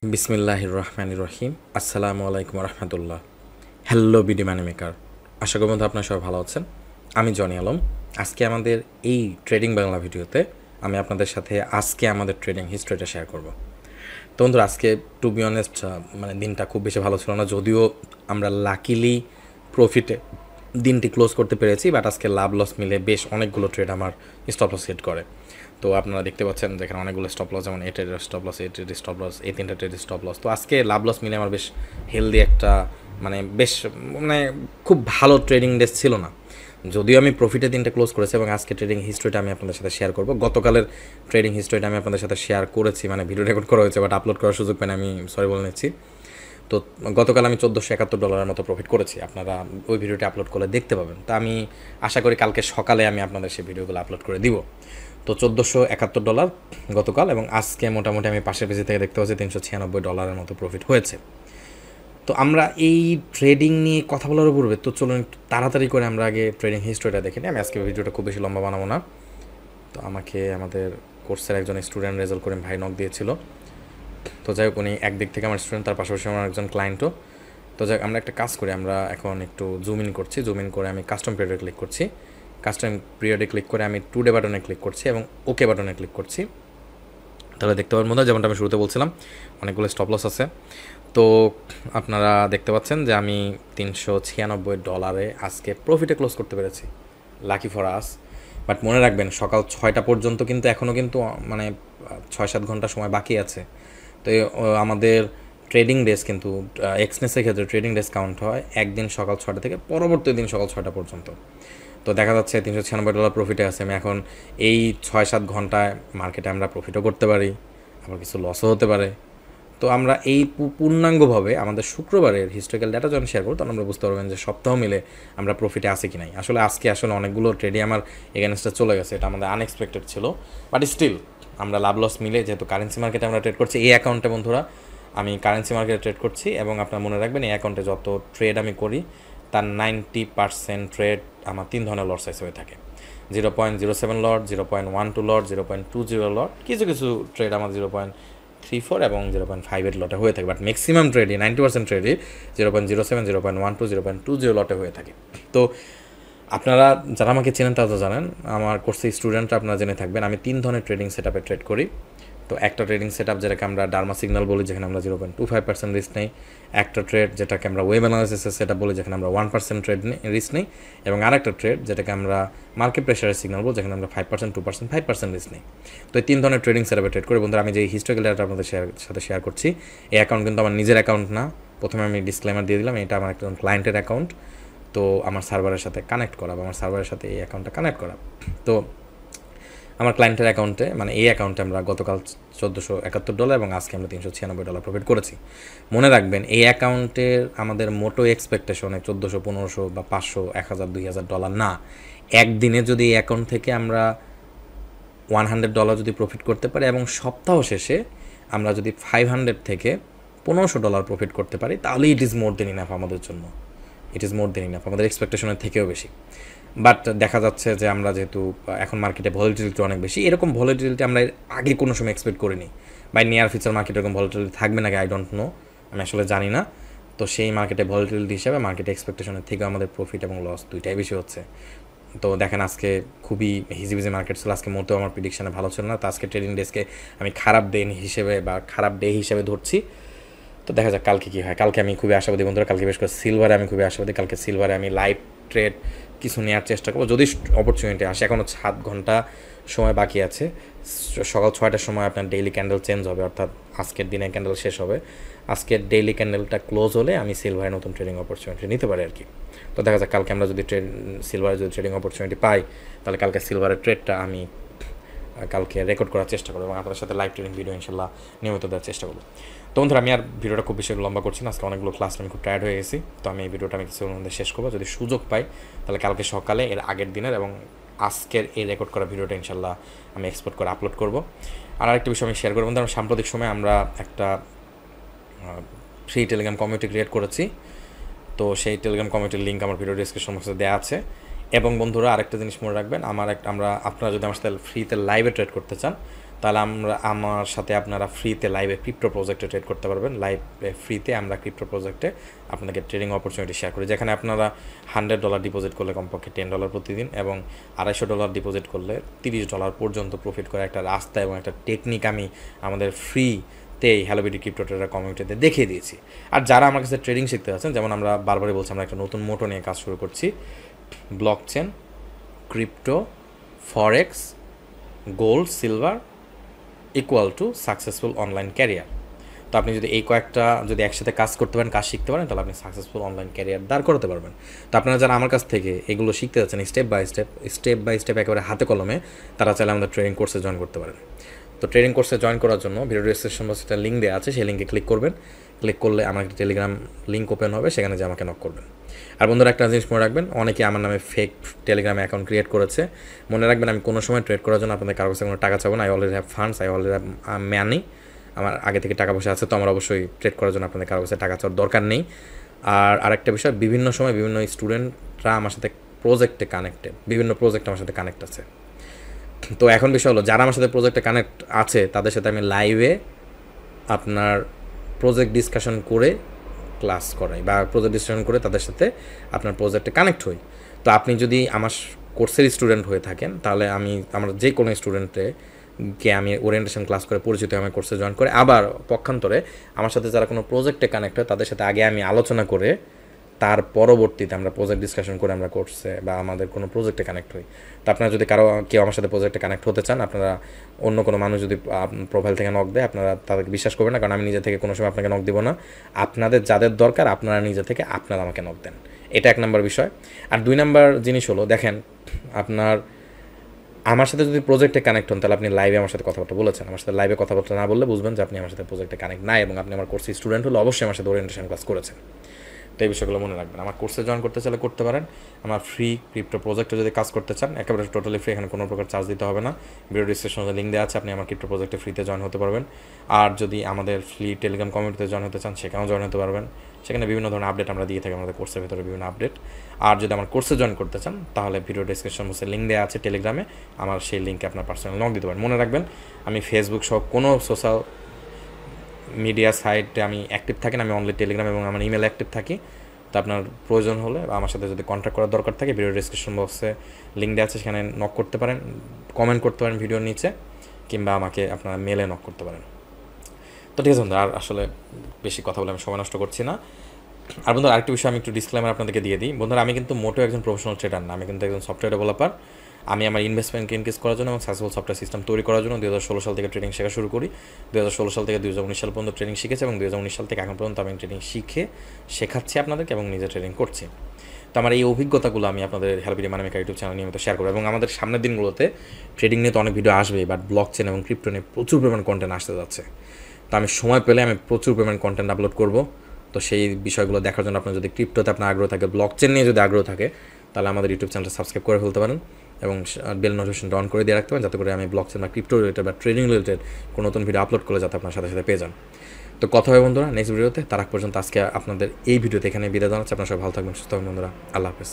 বিসমিল্লাহির রহমানির রহিম। আসসালামু আলাইকুম রহমতুল্লাহ। হ্যালো বিডি মানি মেকার, আশা করি বন্ধু আপনারা সবাই ভালো আছেন। আমি জনি আলম। আজকে আমাদের এই ট্রেডিং বাংলা ভিডিওতে আমি আপনাদের সাথে আজকে আমাদের ট্রেডিং হিস্ট্রিটা শেয়ার করব। তো বন্ধুরা, আজকে টু বি অনেস্ট দিনটা খুব বেশি ভালো ছিল না, যদিও আমরা লাকিলি প্রফিটে দিনটি ক্লোজ করতে পেরেছি, বাট আজকে লাভ লস মিলে বেশ অনেকগুলো ট্রেড আমার স্টপ লস হিট করে। তো আপনারা দেখতে পাচ্ছেন যেখানে অনেকগুলো স্টপ লস, যেমন এই ট্রেডের স্টপ লস, এই ট্রেডের স্টপ লস, এই তিনটা ট্রেডের স্টপ লস। তো আজকে লাভ লস মিলে আমার বেশ হেলদি একটা বেশ মানে খুব ভালো ট্রেডিং ডেস ছিল না, যদিও আমি প্রফিটে দিনটা ক্লোজ করেছি। এবং আজকে ট্রেডিং হিস্ট্রিটা আমি আপনাদের সাথে শেয়ার করব। গতকালের ট্রেডিং হিস্ট্রিটা আমি আপনাদের সাথে শেয়ার করেছি, ভিডিও রেকর্ড করা হয়েছে, বাট আপলোড করার সুযোগ পাইনি, আমি সরি বলে নিচ্ছি। তো গতকাল আমি $1471 মতো প্রফিট করেছি, আপনারা ওই ভিডিওটি আপলোড করলে দেখতে পাবেন। তো আমি আশা করি কালকে সকালে আমি আপনাদের সেই ভিডিওগুলো আপলোড করে দিব। তো $1471 গতকাল, এবং আজকে মোটামুটি আমি পাশের পেজি থেকে দেখতে পাচ্ছি $396 মতো প্রফিট হয়েছে। তো আমরা এই ট্রেডিং নিয়ে কথা বলার পূর্বে তো চলুন একটু তাড়াতাড়ি করে আমরা আগে ট্রেডিং হিস্ট্রিটা দেখে নিই। আমি আজকে ভিডিওটা খুব বেশি লম্বা বানাবো না। তো আমাকে আমাদের কোর্সের একজন স্টুডেন্ট রেজাল্ট করে ভাই নক দিয়েছিল। তো যাই হোক, উনি একদিক থেকে আমার স্টুডেন্ট, তার পাশাপাশি আমার একজন ক্লায়েন্টও। তো যাই হোক, আমরা একটা কাজ করি, আমরা এখন একটু জুম ইন করছি। জুম ইন করে আমি কাস্টম পিরিয়ডে ক্লিক করছি। কাস্টম পিরিয়ডে ক্লিক করে আমি টুডে বাটনে ক্লিক করছি এবং ওকে বাটনে ক্লিক করছি। তাহলে দেখতে পাবেন মধ্যে, যেমনটা আমি শুরুতে বলছিলাম, অনেকগুলো স্টপ লস আছে। তো আপনারা দেখতে পাচ্ছেন যে আমি $396 আজকে প্রফিটে ক্লোজ করতে পেরেছি, লাকি ফর আস। বাট মনে রাখবেন, সকাল 6টা পর্যন্ত কিন্তু এখনও কিন্তু 6-7 ঘন্টা সময় বাকি আছে। তো আমাদের ট্রেডিং ডেস কিন্তু এক্সনেসের ক্ষেত্রে ট্রেডিং ডেস কাউন্ট হয় একদিন সকাল 6টা থেকে পরবর্তী দিন সকাল 6টা পর্যন্ত। তো দেখা যাচ্ছে $396 প্রফিটে আছে। আমি এখন এই 6-7 ঘন্টায় মার্কেটে আমরা প্রফিটও করতে পারি, আবার কিছু লসও হতে পারে। তো আমরা এই পূর্ণাঙ্গভাবে আমাদের শুক্রবারের হিস্টোরিক্যাল ডাটা যখন শেয়ার করব, তখন আমরা বুঝতে পারবেন যে সপ্তাহ মিলে আমরা প্রফিটে আসি কি নাই। আসলে আজকে অনেকগুলো ট্রেডে আমার এগেনস্টে চলে গেছে, এটা আমাদের আনএক্সপেক্টেড ছিল। বাট স্টিল আমরা লাভ লস মিলে, যেহেতু কারেন্সি মার্কেটে আমরা ট্রেড করছি, এই অ্যাকাউন্টে বন্ধুরা আমি কারেন্সি মার্কেটে ট্রেড করছি, এবং আপনারা মনে রাখবেন এই অ্যাকাউন্টে যত ট্রেড আমি করি তার 90% ট্রেড আমার 3 ধরনের লট সাইজ হয়ে থাকে। 0.07 লট, 0.12 লট, 0.20 লট, কিছু কিছু ট্রেড আমার 0.34 এবং 0.58 লটে হয়ে থাকে। বাট ম্যাক্সিমাম ট্রেডই 90% ট্রেডই 0.07, 0.12, 0.20 লটে হয়ে থাকে। তো আপনারা যারা আমাকে চেনেন তারা তো জানেন, আমার কোর্সের স্টুডেন্টরা আপনারা জেনে থাকবেন, আমি 3 ধরনের ট্রেডিং সেট আপে ট্রেড করি। তো একটা ট্রেডিং সেট আপ যেটাকে আমরা ডার্মা সিগন্যাল বলি, যেখানে আমরা 0.25% রিস্ক নেই। একটা ট্রেড যেটাকে আমরা ওয়েব অ্যানালাইসিসের সেট আপ বলি, যেখানে আমরা 1% ট্রেড রিস্ক নেই। এবং আরেকটা ট্রেড যেটাকে আমরা মার্কেট প্রেশারের সিগন্যাল বলি, যেখানে আমরা 5%, 2%, 5% রিস্ক নেই। তো এই 3 ধরনের ট্রেডিং সেট আপে ট্রেড করি। বন্ধুরা, আমি যে হিস্টোরিক্যাল ডাটা আপনাদের সাথে শেয়ার করছি, এই অ্যাকাউন্ট কিন্তু আমার নিজের অ্যাকাউন্ট না। প্রথমে আমি ডিসক্লেমার দিয়ে দিলাম, এটা আমার একজন ক্লায়েন্টের অ্যাকাউন্ট। তো আমার সার্ভারের সাথে কানেক্ট করা, বা আমার সার্ভারের সাথে এই অ্যাকাউন্টটা কানেক্ট করা। তো আমার ক্লায়েন্টের অ্যাকাউন্টে, এই অ্যাকাউন্টে আমরা গতকাল $1471 এবং আজকে আমরা $396 প্রফিট করেছি। মনে রাখবেন, এই অ্যাকাউন্টের আমাদের মোটো এক্সপেকটেশনে 1400, 1500 বা 500, 1000, $2000 না। একদিনে যদি এই অ্যাকাউন্ট থেকে আমরা $100 যদি প্রফিট করতে পারি, এবং সপ্তাহ শেষে আমরা যদি 500 থেকে $1500 প্রফিট করতে পারি, তাহলে it is more then enough আমাদের জন্য। It is more then enough, আমাদের এক্সপেকটেশনের থেকেও বেশি। বাট দেখা যাচ্ছে যে আমরা যেহেতু এখন মার্কেটে ভলিটিলিটি অনেক বেশি, এরকম ভলিটিলিটি আমরা আগে কোনো সময় এক্সপেক্ট করিনি। বাই নিয়ার ফিউচার মার্কেটে এরকম ভলিটিলিটি থাকবে নাকি আই ডোন্ট নো, আমি আসলে জানি না। তো সেই মার্কেটে ভলিটিলিটি হিসাবে মার্কেটে এক্সপেকটেশনের থেকেও আমাদের প্রফিট এবং লস দুইটাই বেশি হচ্ছে। তো দেখেন, আজকে খুবই হিজিবিজি মার্কেট ছিল, আজকে মোটেও আমার প্রিডিকশানে ভালো ছিল না। তো আজকে ট্রেডিং ডেস্কে আমি খারাপ দিন হিসেবে বা খারাপ ডে হিসেবে ধরছি। তো দেখা যাক কালকে কী হয়। কালকে আমি খুবই আশাবাদী বন্ধুরা, কালকে বেশ করে সিলভারে আমি খুবই আশাবাদী। কালকে সিলভারে আমি লাইভ ট্রেড কিছু নেওয়ার চেষ্টা করবো, যদি অপরচুনিটি আসে। এখনও 7 ঘন্টা সময় বাকি আছে। সকাল 6টার সময় আপনার ডেইলি ক্যান্ডেল চেঞ্জ হবে, অর্থাৎ আজকের দিনে ক্যান্ডেল শেষ হবে। আজকের ডেইলি ক্যান্ডেলটা ক্লোজ হলে আমি সিলভারে নতুন ট্রেডিং অপরচুনিটি নিতে পারি আর কি। তো দেখা যাক কালকে আমরা যদি সিলভারে যদি ট্রেডিং অপরচুনিটি পাই, তাহলে কালকে সিলভারের ট্রেডটা আমি কালকে রেকর্ড করার চেষ্টা করবো, এবং আপনাদের সাথে লাইভ ট্রেডিং ভিডিও ইনশাল্লাহ নিয়মিত দেওয়ার চেষ্টা করবো। তো বন্ধুরা, আমি আর ভিডিওটা খুব বেশি লম্বা করছি না, আজকে অনেকগুলো ক্লাস আমি খুব টায়ার্ড হয়ে গেছি। তো আমি এই ভিডিওটা কিছুর মধ্যে শেষ করবো। যদি সুযোগ পাই তাহলে কালকে সকালে এর আগের দিনের এবং আজকের এই রেকর্ড করা ভিডিওটা ইনশাল্লাহ আমি এক্সপোর্ট করে আপলোড করবো। আর আরেকটা বিষয় আমি শেয়ার করবো, বন্ধুরা, সাম্প্রতিক সময় আমরা একটা ফ্রি টেলিগ্রাম কমিউনিটি ক্রিয়েট করেছি। তো সেই টেলিগ্রাম কমিউনিটির লিঙ্ক আমার ভিডিও ডিসক্রিপশন বক্সে দেওয়া আছে। এবং বন্ধুরা, আরেকটা জিনিস মনে রাখবেন, আপনারা যদি আমার সাথে ফ্রিতে লাইভে ট্রেড করতে চান, তাহলে আমার সাথে আপনারা ফ্রিতে লাইভে ক্রিপ্টো প্রজেক্টে ট্রেড করতে পারবেন। লাইভে ফ্রিতে আমরা ক্রিপ্টো প্রজেক্টে আপনাদেরকে ট্রেডিং অপরচুনিটি শেয়ার করি, যেখানে আপনারা $100 ডিপোজিট করলে কমপক্ষে $10 প্রতিদিন এবং $250 ডিপোজিট করলে $30 পর্যন্ত প্রফিট করে একটা রাস্তা এবং একটা টেকনিক আমি আমাদের ফ্রিতেই হ্যালো বিডি ক্রিপ্টো ট্রেডার কমিউনিটিতে দেখিয়ে দিয়েছি। আর যারা আমার কাছে ট্রেডিং শিখতে যাচ্ছেন, যেমন আমরা বারবারই বলছি আমরা একটা নতুন মোটো নিয়ে কাজ শুরু করছি, blockchain, crypto, forex, gold, silver equal to successful online career. তো আপনি যদি এই কয়েকটা যদি একসাথে কাজ করতে পারেন, কাজ শিখতে পারেন, তাহলে আপনি সাকসেসফুল অনলাইন ক্যারিয়ার দাঁড় করতে পারবেন। তো আপনারা যারা আমার কাছ থেকে এগুলো শিখতে যাচ্ছেন স্টেপ বাই স্টেপ একেবারে হাতে কলমে, তারা চাইলে আমাদের ট্রেনিং কোর্সে জয়েন করতে পারেন। তো ট্রেনিং কোর্সে জয়েন করার জন্য ভিডিও ডেসক্রিপশন বক্সে একটা লিঙ্ক দেওয়া আছে, সেই লিঙ্কে ক্লিক করবেন। ক্লিক করলে আমার একটা টেলিগ্রাম লিঙ্ক ওপেন হবে, সেখানে যে আমাকে নক করবেন। আর বন্ধুরা একটা জিনিস মনে রাখবেন, অনেকে আমার নামে ফেক টেলিগ্রাম অ্যাকাউন্ট ক্রিয়েট করেছে। মনে রাখবেন আমি কোনো সময় ট্রেড করার জন্য আপনাদের কারো কাছে কোনো টাকা চাবো না। I already have funds, I already have money. আমার আগে থেকে টাকা পয়সা আছে, তো আমার অবশ্যই ট্রেড করার জন্য আপনাদের কারো কাছে টাকা চাওয়ার দরকার নেই। আর আরেকটা বিষয়, বিভিন্ন সময় বিভিন্ন স্টুডেন্টরা আমার সাথে প্রজেক্টে কানেক্টেড, বিভিন্ন প্রজেক্ট আমার সাথে কানেক্ট আছে। তো এখন বিষয় হলো, যারা আমার সাথে প্রজেক্টে কানেক্ট আছে তাদের সাথে আমি লাইভে আপনার প্রজেক্ট ডিসকাশন করে ক্লাস করাই বা প্রজেক্ট ডিসকাশন করে তাদের সাথে আপনার প্রজেক্টে কানেক্ট হই। তো আপনি যদি আমার কোর্সের স্টুডেন্ট হয়ে থাকেন, তাহলে আমার যে কোনো স্টুডেন্টকে আমি ওরিয়েন্টেশন ক্লাস করে পরিচিত আমার কোর্সে জয়েন করে, আবার পক্ষান্তরে আমার সাথে যারা কোনো প্রজেক্টে কানেক্ট হয় তাদের সাথে আগে আমি আলোচনা করে তার পরবর্তীতে আমরা প্রজেক্ট ডিসকাশন করে আমরা কোর্সে বা আমাদের কোনো প্রজেক্টে কানেক্ট হই। তো আপনারা যদি কেউ আমার সাথে প্রজেক্টে কানেক্ট হতে চান, আপনারা অন্য কোনো মানুষ যদি প্রোফাইল থেকে নক দেয়, আপনারা তাদেরকে বিশ্বাস করবেন না, কারণ আমি নিজে থেকে কোনো সময় আপনাকে নক দিব না। আপনাদের যাদের দরকার আপনারা নিজে থেকে আপনারা আমাকে নক দেন, এটা 1 নম্বর বিষয়। আর 2 নম্বর জিনিস হলো, দেখেন আপনার আমার সাথে যদি প্রজেক্টে কানেক্ট হন, তাহলে আপনি লাইভে আমার সাথে কথাবার্তা বলেছেন। আমার সাথে লাইভে কথাবার্তা না বললে বুঝবেন যে আপনি আমার সাথে প্রজেক্টে কানেক্ট নাই এবং আপনি আমার কোর্সের স্টুডেন্ট হলে অবশ্যই আমার সাথে ওরিয়েন্টেশন ক্লাস করেছেন। তো এই বিষয়গুলো মনে রাখবেন। আমার কোর্সে জয়েন করতে চাইলে করতে পারেন। আমার ফ্রি ক্রিপ্টো প্রজেক্টে যদি কাজ করতে চান, একেবারে টোটালি ফ্রি, এখানে কোনো প্রকার চার্জ দিতে হবে না। ভিডিও ডিসক্রিপশনে লিঙ্ক দেওয়া আছে, আপনি আমার ক্রিপ্টো প্রজেক্টে ফ্রিতে জয়েন হতে পারবেন। আর যদি আমাদের ফ্রি টেলিগ্রাম কমিউনিটিতে জয়েন হতে চান, সেখানেও জয়েন হতে পারবেন। সেখানে বিভিন্ন ধরনের আপডেট আমরা দিয়ে থাকি, আমাদের কোর্সের ভিতরে বিভিন্ন আপডেট। আর যদি আমার কোর্সে জয়েন করতে চান, তাহলে ভিডিও ডিসক্রিপশন বক্সে লিঙ্ক দেওয়া আছে টেলিগ্রামে, আমার সেই লিঙ্কে আপনার পার্সোনাল নক দিতে পারেন। মনে রাখবেন, আমি ফেসবুক সহ কোনো সোশ্যাল মিডিয়া সাইটে আমি অ্যাক্টিভ থাকি না, আমি অনলি টেলিগ্রাম এবং আমার ইমেল অ্যাক্টিভ থাকি। তো আপনার প্রয়োজন হলে বা আমার সাথে যদি কন্ট্যাক্ট করার দরকার থাকে, ভিডিও ডিসক্রিপশন বক্সে লিঙ্ক দেওয়া আছে, সেখানে নক করতে পারেন, কমেন্ট করতে পারেন ভিডিওর নিচে, কিংবা আমাকে আপনারা মেলে নক করতে পারেন। তো ঠিক আছে বন্ধুরা, আর আসলে বেশি কথা বলে আমি সময় নষ্ট করছি না। আর বন্ধুরা আরেকটি বিষয় আমি একটু ডিসক্লেমার আপনাদেরকে দিয়ে দিই। বন্ধুরা আমি কিন্তু মোটেও একজন প্রফেশনাল ট্রেডার না, আমি কিন্তু একজন সফটওয়্যার ডেভেলপার। আমি আমার ইনভেস্টমেন্টকে ইনক্রিজ করার জন্য এবং সাকসেসফুল সফটওয়্যার সিস্টেম তৈরি করার জন্য 2016 সাল থেকে ট্রেডিং শেখা শুরু করি। 2016 সাল থেকে 2019 সাল পর্যন্ত ট্রেনিং শিখেছি এবং 2019 সাল থেকে এখন পর্যন্ত আমি ট্রেনিং শেখাচ্ছি আপনাদেরকে এবং নিজে ট্রেডিং করছি। তো আমার এই অভিজ্ঞতাগুলো আমি আপনাদের হ্যালো বিডি মানি মেকার ইউটিউব চ্যানেল নিয়মিত শেয়ার করবো এবং আমাদের সামনের দিনগুলোতে ট্রেডিং নিয়ে তো অনেক ভিডিও আসবে, বাট ব্লকচেন এবং ক্রিপ্টো নিয়ে প্রচুর পরিমাণ কন্টেন্ট আসতে যাচ্ছে। তো আমি সময় পেলে আমি প্রচুর পরিমাণ কন্টেন্ট আপলোড করব। তো সেই বিষয়গুলো দেখার জন্য আপনার যদি ক্রিপ্টোতে আপনার আগ্রহ থাকে, ব্লকচেন নিয়ে যদি আগ্রহ থাকে, তাহলে আমাদের ইউটিউব চ্যানেলটা সাবস্ক্রাইব করে ফেলতে পারেন এবং বেল নোটিফিকেশনটা অন করে দিয়ে রাখতে পারেন, যাতে করে আমি ব্লকচেন বা ক্রিপ্টো রিলেটেড বা ট্রেডিং রিলেটেড কোনো নতুন ভিডিও আপলোড করলে যাতে আপনার সাথে সাথে পেয়ে যান। তো কথা হবে বন্ধুরা নেক্সট ভিডিওতে। তার আগ পর্যন্ত আজকে আপনাদের এই ভিডিওতে এখানে বিদায় জানাচ্ছি। আপনারা সবাই ভালো থাকবেন, সুস্থ থাকবেন বন্ধুরা। আল্লাহ হাফেজ।